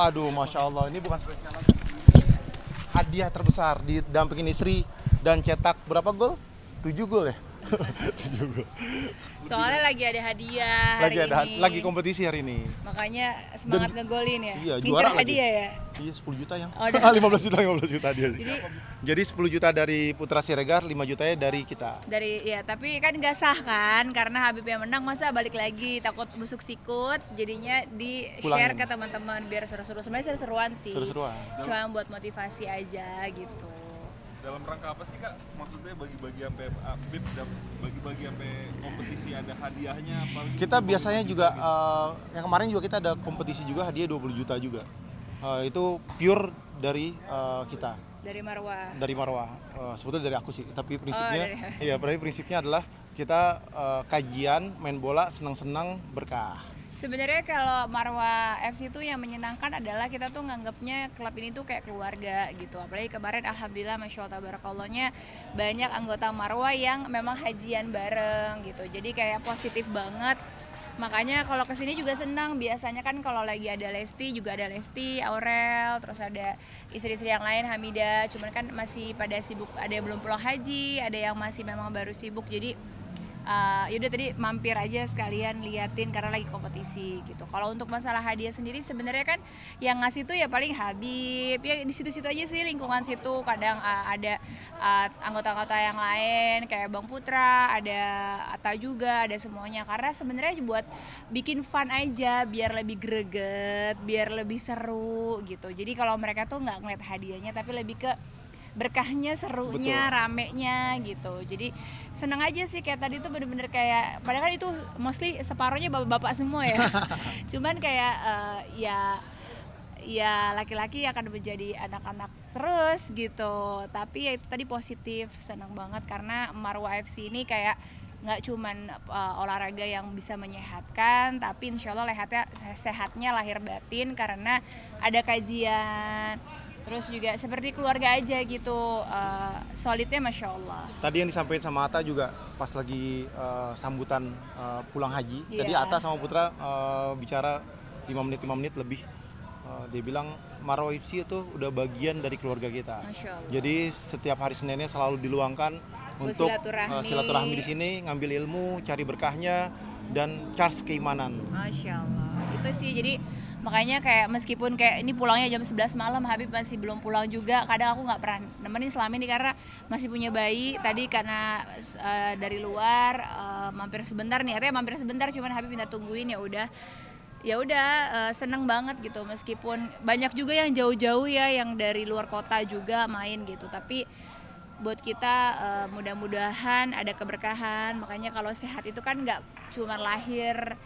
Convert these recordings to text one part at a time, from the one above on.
Waduh, Masya Allah, ini bukan spesial lagi. Hadiah terbesar didampingin istri dan cetak berapa gol? 7 gol ya? 7 gol. Soalnya lagi ada hadiah hari ini. Lagi kompetisi hari ini. Makanya semangat ngegolin ya. Iya, Ngincer juara hadiah lagi. Ya. Iya, 10 juta yang. Oh, udah. 15 juta dia. Jadi 10 juta dari Putra Siregar, 5 jutanya dari kita. tapi kan nggak sah kan karena Habib yang menang, masa balik lagi, takut busuk sikut, jadinya di share Pulangin. ke teman-teman biar seru-seru. Sebenarnya seru-seruan sih. Seru-seruan. Cuma buat motivasi aja gitu. Dalam rangka apa sih Kak? Maksudnya bagi-bagi sampai Bib bagi-bagi sampai kompetisi ada hadiahnya apa? Kita biasanya juga yang kemarin juga kita ada kompetisi juga, hadiah 20 juta juga. Itu pure dari kita. Dari Marwah. Dari Marwah. Sebetulnya dari aku sih, tapi prinsipnya dari- iya, prinsipnya adalah kita kajian, main bola, senang-senang, berkah. Sebenarnya kalau Marwah FC itu yang menyenangkan adalah kita tuh nganggapnya klub ini tuh kayak keluarga gitu. Apalagi kemarin alhamdulillah masya Allah tabarakallohnya banyak anggota Marwah yang memang hajian bareng gitu. Jadi kayak positif banget. Makanya kalau kesini juga senang. Biasanya kan kalau lagi ada Lesti juga ada Lesti, Aurel, terus ada istri-istri yang lain, Hamidah. Cuman kan masih pada sibuk, ada yang belum pulang haji, ada yang masih memang baru sibuk. Jadi yaudah tadi mampir aja sekalian liatin karena lagi kompetisi gitu. Kalau untuk masalah hadiah sendiri sebenarnya kan yang ngasih tuh ya paling Habib ya, di situ-situ aja sih lingkungan situ. Kadang ada anggota-anggota yang lain kayak Bang Putra, ada Atta juga, ada semuanya. Karena sebenarnya buat bikin fun aja, biar lebih greget, biar lebih seru gitu. Jadi kalau mereka tuh nggak ngeliat hadiahnya tapi lebih ke berkahnya, serunya, Betul. ramenya gitu. Jadi seneng aja sih, kayak tadi tuh bener-bener kayak, padahal kan itu mostly separohnya bapak-bapak semua ya. Cuman kayak ya laki-laki akan menjadi anak-anak terus gitu. Tapi ya itu tadi positif, seneng banget karena Marwah FC ini kayak nggak cuman olahraga yang bisa menyehatkan, tapi insya Allah sehatnya lahir batin karena ada kajian. Terus juga seperti keluarga aja gitu, solidnya Masya Allah. Tadi yang disampaikan sama Atta juga pas lagi sambutan pulang haji. Iya. Tadi Atta sama Putra bicara 5 menit lebih. Dia bilang Marwah FC itu udah bagian dari keluarga kita. Masya Allah. Jadi setiap hari Seninnya selalu diluangkan untuk silaturahmi di sini, ngambil ilmu, cari berkahnya, dan charge keimanan. Masya Allah. Itu sih, jadi makanya kayak meskipun kayak ini pulangnya jam 11 malam, Habib masih belum pulang juga. Kadang aku nggak pernah nemenin selama ini karena masih punya bayi. Tadi karena dari luar mampir sebentar nih, artinya mampir sebentar, cuman Habib minta tungguin, ya udah seneng banget gitu. Meskipun banyak juga yang jauh-jauh ya, yang dari luar kota juga main gitu. Tapi buat kita mudah-mudahan ada keberkahan. Makanya kalau sehat itu kan nggak cuma lahir,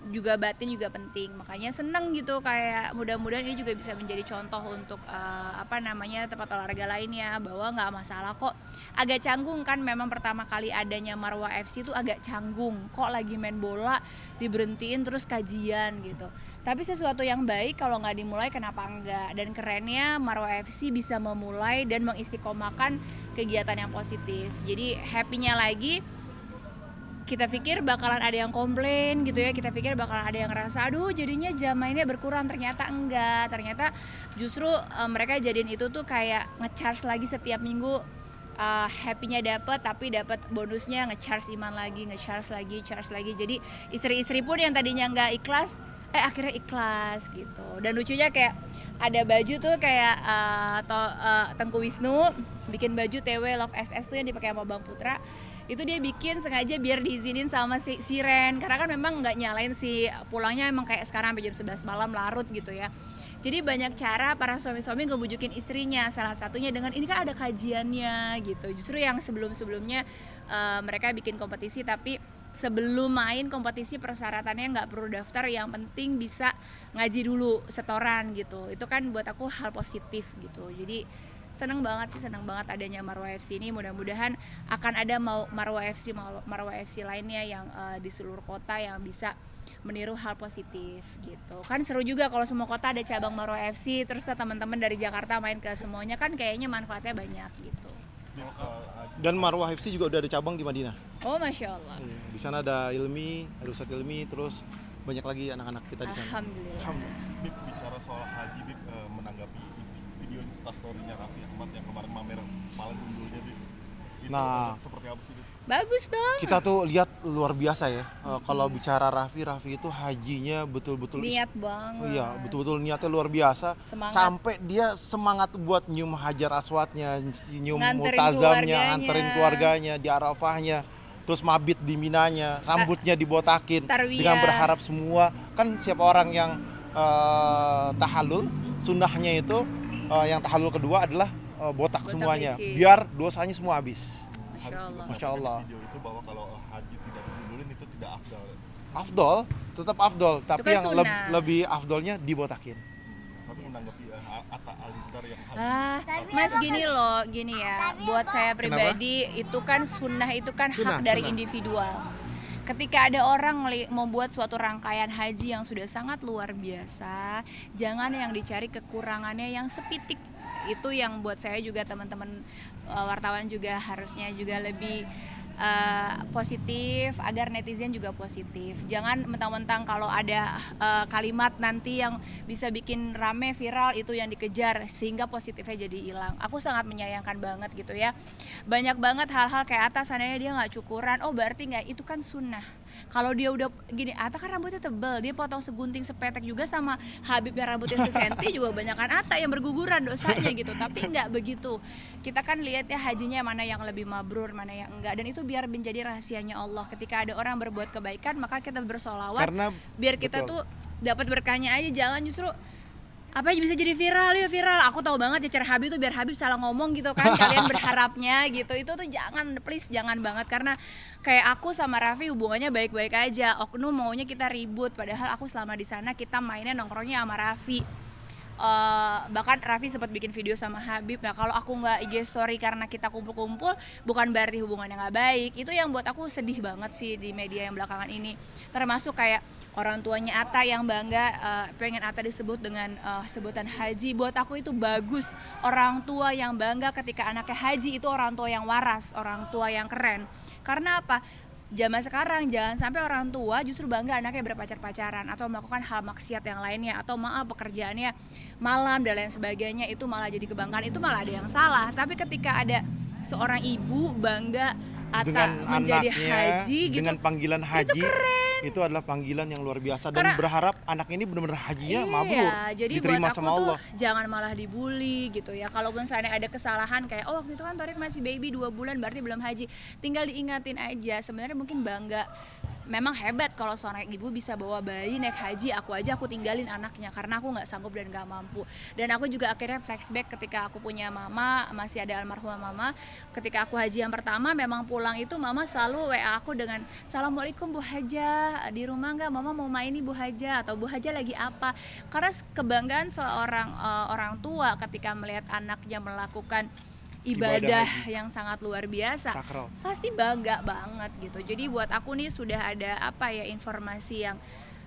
juga batin juga penting. Makanya seneng gitu, kayak mudah-mudahan ini juga bisa menjadi contoh untuk tempat olahraga lainnya, bahwa nggak masalah kok. Agak canggung kan memang pertama kali adanya Marwah FC itu agak canggung, kok lagi main bola diberhentiin terus kajian gitu. Tapi sesuatu yang baik kalau nggak dimulai kenapa enggak. Dan kerennya Marwah FC bisa memulai dan mengistiqomahkan kegiatan yang positif. Jadi happy-nya lagi, kita pikir bakalan ada yang komplain gitu ya, kita pikir bakalan ada yang ngerasa aduh jadinya jam mainnya berkurang, ternyata enggak. Ternyata justru mereka jadiin itu tuh kayak nge-charge lagi setiap minggu. Happy-nya dapat, tapi dapat bonusnya nge-charge iman lagi, charge lagi. Jadi istri-istri pun yang tadinya nggak ikhlas, akhirnya ikhlas gitu. Dan lucunya kayak ada baju tuh kayak Tengku Wisnu bikin baju TW Love SS tuh yang dipakai sama Bang Putra. Itu dia bikin sengaja biar diizinin sama si Ren, karena kan memang nggak nyalain si pulangnya emang kayak sekarang sampai jam 11 malam larut gitu ya. Jadi banyak cara para suami-suami ngebujukin istrinya, salah satunya dengan ini kan ada kajiannya gitu. Justru yang sebelum-sebelumnya mereka bikin kompetisi, tapi sebelum main kompetisi persyaratannya nggak perlu daftar, yang penting bisa ngaji dulu setoran gitu. Itu kan buat aku hal positif gitu. Jadi seneng banget adanya Marwah FC ini. Mudah-mudahan akan ada Marwah FC lainnya yang di seluruh kota yang bisa meniru hal positif gitu. Kan seru juga kalau semua kota ada cabang Marwah FC, terus teman-teman dari Jakarta main ke semuanya, kan kayaknya manfaatnya banyak gitu. Dan Marwah FC juga udah ada cabang di Madinah. Oh Masya Allah. Di sana ada Ustadz Ilmi, terus banyak lagi anak-anak kita di sana. Alhamdulillah. Bicara soal haji, Bib, menanggapi video instastory-nya Raffi Ahmad yang kemarin mamer malam unggulnya, Bib. Itu Nah. seperti apa sih, Bib? Bagus dong. Kita tuh lihat luar biasa ya. Kalau bicara Raffi itu hajinya betul-betul Niat banget. Iya, betul-betul niatnya luar biasa. Semangat. Sampai dia semangat buat nyium Hajar Aswadnya, nyium Nganterin multazamnya, keluarganya. nganterin keluarganya di Arafahnya, terus mabit di Minanya, rambutnya dibotakin Tarwiyah. dengan berharap semua. Kan siapa orang yang tahallul, sunnahnya itu yang tahallul kedua adalah botak semuanya, licin. biar dosanya semua habis. Masya Allah. Masya Allah. Video itu bahwa kalau haji tidak diundulin itu tidak afdal. Afdol, tetap afdol, tapi kan yang sunnah. lebih afdolnya dibotakin. Tapi menanggapi Atta Halilintar yang haji. Mas gini ya, buat saya pribadi itu kan sunnah itu kan Sunnah, hak dari sunnah. individual. Ketika ada orang membuat suatu rangkaian haji yang sudah sangat luar biasa, jangan yang dicari kekurangannya yang sepitik. Itu yang buat saya juga teman-teman wartawan juga harusnya juga lebih positif agar netizen juga positif. Jangan mentang-mentang kalau ada kalimat nanti yang bisa bikin rame viral itu yang dikejar sehingga positifnya jadi hilang. Aku sangat menyayangkan banget gitu ya. Banyak banget hal-hal kayak Atta seandainya dia nggak cukuran, oh berarti nggak, itu kan sunnah. Kalau dia udah gini, Atta kan rambutnya tebel, dia potong segunting sepetek juga sama Habib yang rambutnya sesenti juga banyak kan Atta yang berguguran dosanya gitu. Tapi nggak begitu. Kita kan lihat ya hajinya mana yang lebih mabrur, mana yang enggak, dan itu biar menjadi rahasianya Allah. Ketika ada orang berbuat kebaikan maka kita bersolawat Karena biar kita betul. tuh dapat berkahnya aja, jangan justru apa aja bisa jadi viral ya viral. Aku tahu banget ya cara Habib tuh biar Habib salah ngomong gitu kan kalian berharapnya gitu. Itu tuh jangan, please jangan banget, karena kayak aku sama Raffi hubungannya baik-baik aja. Oknum maunya kita ribut padahal aku selama di sana kita mainnya nongkrongnya sama Raffi. Bahkan Raffi sempat bikin video sama Habib. Nah kalau aku nggak IG story karena kita kumpul-kumpul bukan berarti hubungannya nggak baik. Itu yang buat aku sedih banget sih di media yang belakangan ini. Termasuk kayak orang tuanya Atta yang bangga pengen Atta disebut dengan sebutan haji. Buat aku itu bagus. Orang tua yang bangga ketika anaknya haji itu orang tua yang waras, orang tua yang keren. Karena apa? Zaman sekarang jangan sampai orang tua justru bangga anaknya berpacar-pacaran atau melakukan hal maksiat yang lainnya, atau maaf pekerjaannya malam dan lain sebagainya, itu malah jadi kebanggaan, itu malah ada yang salah. Tapi ketika ada seorang ibu bangga Atta Dengan menjadi anaknya, haji gitu, dengan panggilan haji, itu adalah panggilan yang luar biasa. Dan Karena- berharap anak ini benar-benar hajinya iya, mabrur, jadi diterima buat aku sama tuh Allah. jangan malah dibully gitu ya. Kalaupun misalnya ada kesalahan kayak oh waktu itu kan Torik masih baby 2 bulan berarti belum haji, tinggal diingatin aja. Sebenarnya mungkin bangga, memang hebat kalau seorang ibu bisa bawa bayi naik haji. Aku tinggalin anaknya karena aku nggak sanggup dan nggak mampu. Dan aku juga akhirnya flashback ketika aku punya mama, masih ada almarhumah mama. Ketika aku haji yang pertama, memang pulang itu mama selalu WA aku dengan Assalamualaikum Bu Haja, di rumah nggak, mama mau main nih Bu Haja, atau Bu Haja lagi apa. Karena kebanggaan seorang orang tua ketika melihat anaknya melakukan ibadah haji. yang sangat luar biasa, Sakral. pasti bangga banget gitu. Jadi buat aku nih sudah ada informasi yang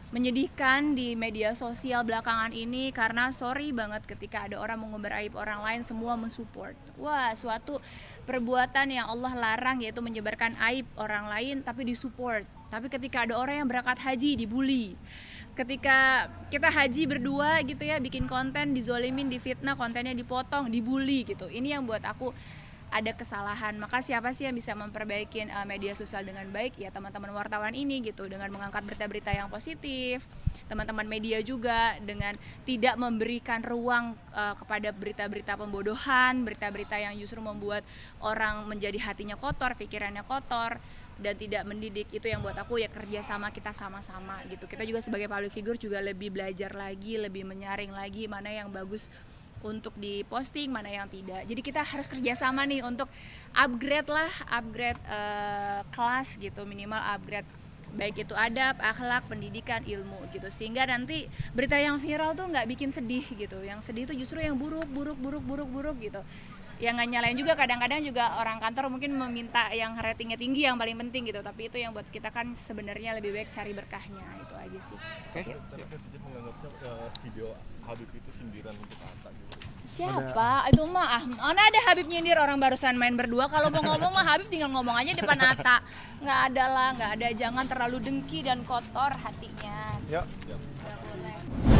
menyedihkan di media sosial belakangan ini, karena sorry banget ketika ada orang mengumbar aib orang lain semua mensupport. Wah, suatu perbuatan yang Allah larang yaitu menyebarkan aib orang lain tapi disupport. Tapi ketika ada orang yang berangkat haji dibully. Ketika kita haji berdua gitu ya, bikin konten dizolimin, difitnah, kontennya dipotong, dibully gitu. Ini yang buat aku ada kesalahan. Maka siapa sih yang bisa memperbaiki media sosial dengan baik? Ya teman-teman wartawan ini gitu, dengan mengangkat berita-berita yang positif. Teman-teman media juga dengan tidak memberikan ruang kepada berita-berita pembodohan, berita-berita yang justru membuat orang menjadi hatinya kotor, pikirannya kotor, dan tidak mendidik. Itu yang buat aku ya kerja sama kita sama-sama gitu. Kita juga sebagai public figure juga lebih belajar lagi, lebih menyaring lagi mana yang bagus untuk diposting, mana yang tidak. Jadi kita harus kerjasama nih untuk upgrade kelas gitu, minimal upgrade baik itu adab, akhlak, pendidikan, ilmu gitu, sehingga nanti berita yang viral tuh nggak bikin sedih gitu. Yang sedih tuh justru yang buruk gitu. Yang nggak nyalain juga, kadang-kadang juga orang kantor mungkin meminta yang ratingnya tinggi yang paling penting gitu, tapi itu yang buat kita kan sebenarnya lebih baik cari berkahnya. Itu aja sih. Oke. Tapi netizen menganggapnya video Habib itu sindiran untuk Atta gitu. Siapa? Itu mah mana ada Habib nyindir, orang barusan main berdua. Kalau mau ngomong mah Habib tinggal ngomong aja depan Atta. Nggak ada lah, nggak ada. Jangan terlalu dengki dan kotor hatinya. Ya. Nggak boleh.